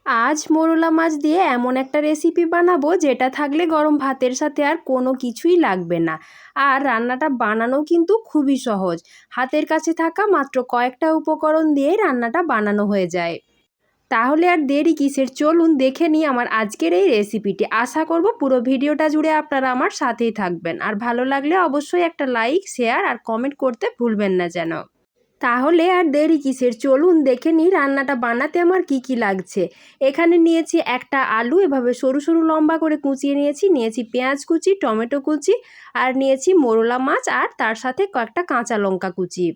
আজ মোরলা মাছ দিয়ে এমন একটা রেসিপি বানাবো যেটা থাকলে গরম ভাতের সাথে আর কোনো কিছুই লাগবে না। আর রান্নাটা বানানো কিন্তু খুবই সহজ। হাতের কাছে থাকা মাত্র কয়েকটা উপকরণ দিয়েই রান্নাটা বানানো হয়ে যায়। তাহলে আর দেরি কিসের, চলুন দেখে নিই আমার আজকের এই রেসিপিটি। আশা করব পুরো ভিডিওটা জুড়ে আপনারা আমার সাথেই থাকবেন। আর ভালো লাগলে অবশ্যই একটা লাইক, শেয়ার আর কমেন্ট করতে ভুলবেন না যেন। তাহলে আর দেরি কিসের, চলুন দেখে নিই রান্নাটা বানাতে আমার কি কি লাগছে। এখানে নিয়েছি একটা আলু, এভাবে সরু সরু লম্বা করে কুচিয়ে নিয়েছি পেঁয়াজ কুচি, টমেটো কুচি, আর নিয়েছি মোরলা মাছ, আর তার সাথে কয়েকটা কাঁচা লঙ্কা কুচি।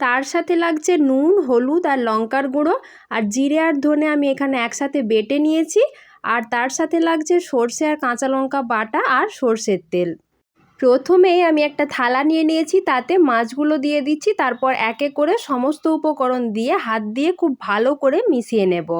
তার সাথে লাগছে নুন, হলুদ আর লঙ্কার গুঁড়ো, আর জিরে আর ধনে আমি এখানে একসাথে বেটে নিয়েছি। আর তার সাথে লাগছে সর্ষে আর কাঁচা লঙ্কা বাটা আর সর্ষের তেল। প্রথমেই আমি একটা থালা নিয়ে নিয়েছি, তাতে মাছগুলো দিয়ে দিচ্ছি, তারপর একে করে সমস্ত উপকরণ দিয়ে হাত দিয়ে খুব ভালো করে মিশিয়ে নেব।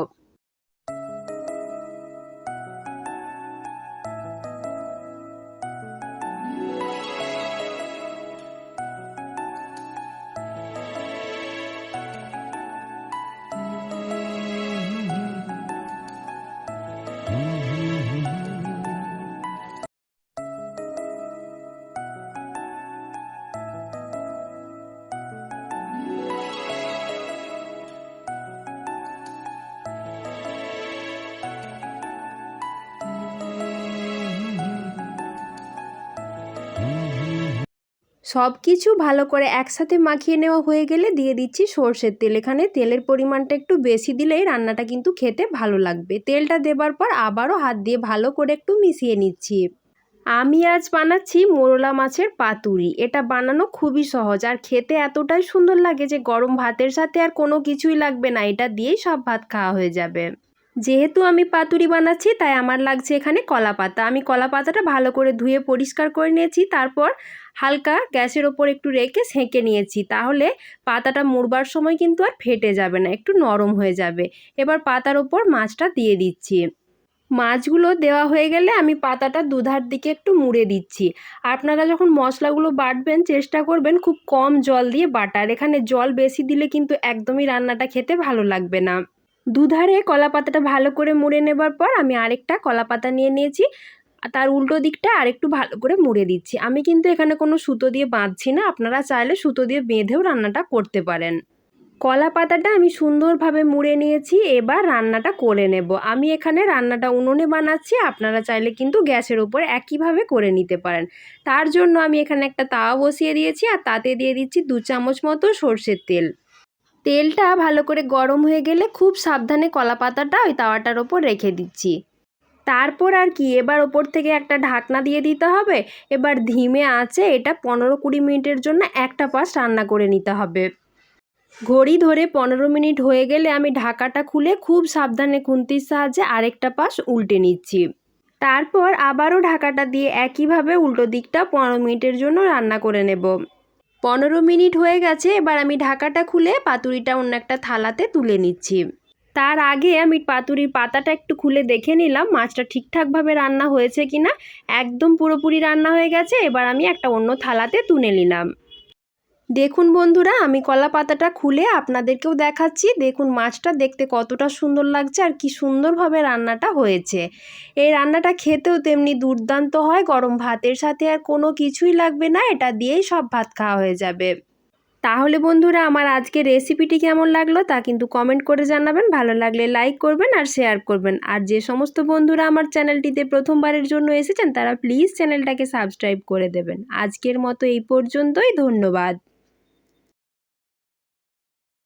সব কিছু ভালো করে একসাথে মাখিয়ে নেওয়া হয়ে গেলে দিয়ে দিচ্ছি সর্ষের তেল। এখানে তেলের পরিমাণটা একটু বেশি দিলেই রান্নাটা কিন্তু খেতে ভালো লাগবে। তেলটা দেবার পর আবারও হাত দিয়ে ভালো করে একটু মিশিয়ে নিচ্ছি। আমি আজ বানাচ্ছি মোরলা মাছের পাতুরি। এটা বানানো খুবই সহজ আর খেতে এতটাই সুন্দর লাগে যে গরম ভাতের সাথে আর কোনো কিছুই লাগবে না, এটা দিয়েই সব ভাত খাওয়া হয়ে যাবে। যেহেতু আমি পাতুরি বানাচ্ছি তাই আমার লাগছে এখানে কলা পাতা। আমি কলা পাতাটা ভালো করে ধুয়ে পরিষ্কার করে নিয়েছি, তারপর হালকা গ্যাসের ওপর একটু রেখে সেঁকে নিয়েছি। তাহলে পাতাটা মুড়বার সময় কিন্তু আর ফেটে যাবে না, একটু নরম হয়ে যাবে। এবার পাতার ওপর মাছটা দিয়ে দিচ্ছি। মাছগুলো দেওয়া হয়ে গেলে আমি পাতাটা দুধার দিকে একটু মুড়ে দিচ্ছি। আপনারা যখন মশলাগুলো বাটবেন চেষ্টা করবেন খুব কম জল দিয়ে বাটার। এখানে জল বেশি দিলে কিন্তু একদমই রান্নাটা খেতে ভালো লাগবে না। দুধারে কলা পাতাটা ভালো করে মুড়ে নেবার পর আমি আরেকটা কলা পাতা নিয়ে নিয়েছি, তার উল্টো দিকটা আরেকটু ভালো করে মুড়ে দিচ্ছি। আমি কিন্তু এখানে কোনো সুতো দিয়ে বাঁধছি না, আপনারা চাইলে সুতো দিয়ে বেঁধেও রান্নাটা করতে পারেন। কলা পাতাটা আমি সুন্দরভাবে মুড়ে নিয়েছি, এবার রান্নাটা করে নেব। আমি এখানে রান্নাটা উনুনে বানাচ্ছি, আপনারা চাইলে কিন্তু গ্যাসের ওপর একইভাবে করে নিতে পারেন। তার জন্য আমি এখানে একটা তাওয়া বসিয়ে দিয়েছি আর তাতে দিয়ে দিচ্ছি 2 চামচ মতো সর্ষের তেল। তেলটা ভালো করে গরম হয়ে গেলে খুব সাবধানে কলা পাতাটা ওই তাওয়াটার ওপর রেখে দিচ্ছি। তারপর আর কি, এবার ওপর থেকে একটা ঢাকনা দিয়ে দিতে হবে। এবার ধিমে আঁচে এটা 15-20 মিনিটের জন্য একটা পাশ রান্না করে নিতে হবে। ঘড়ি ধরে 15 মিনিট হয়ে গেলে আমি ঢাকাটা খুলে খুব সাবধানে খুন্তির সাহায্যে আরেকটা পাশ উল্টে নিচ্ছি। তারপর আবারও ঢাকাটা দিয়ে একইভাবে উল্টো দিকটা 15 মিনিটের জন্য রান্না করে নেব। 15 মিনিট হয়ে গেছে, এবার আমি ঢাকাটা খুলে পাতুরিটা অন্য একটা থালাতে তুলে নিচ্ছি। তার আগে আমি পাতুরির পাতাটা একটু খুলে দেখে নিলাম মাছটা ঠিকঠাকভাবে রান্না হয়েছে কিনা। একদম পুরোপুরি রান্না হয়ে গেছে, এবার আমি একটা অন্য থালাতে তুলে নিলাম। দেখুন বন্ধুরা, আমি কলা পাতাটা খুলে আপনাদেরকেও দেখাচ্ছি। দেখুন মাছটা দেখতে কতটা সুন্দর লাগছে আর কি সুন্দরভাবে রান্নাটা হয়েছে। এই রান্নাটা খেতেও তেমনি দুর্দান্ত হয়, গরম ভাতের সাথে আর কোনো কিছুই লাগবে না, এটা দিয়েই সব ভাত খাওয়া হয়ে যাবে। তাহলে বন্ধুরা আমার আজকের রেসিপিটি কেমন লাগলো তা কিন্তু কমেন্ট করে জানাবেন। ভালো লাগলে লাইক করবেন আর শেয়ার করবেন। আর যে সমস্ত বন্ধুরা আমার চ্যানেলটিতে প্রথমবারের জন্য এসেছেন তারা প্লিজ চ্যানেলটাকে সাবস্ক্রাইব করে দেবেন। আজকের মতো এই পর্যন্তই, ধন্যবাদ।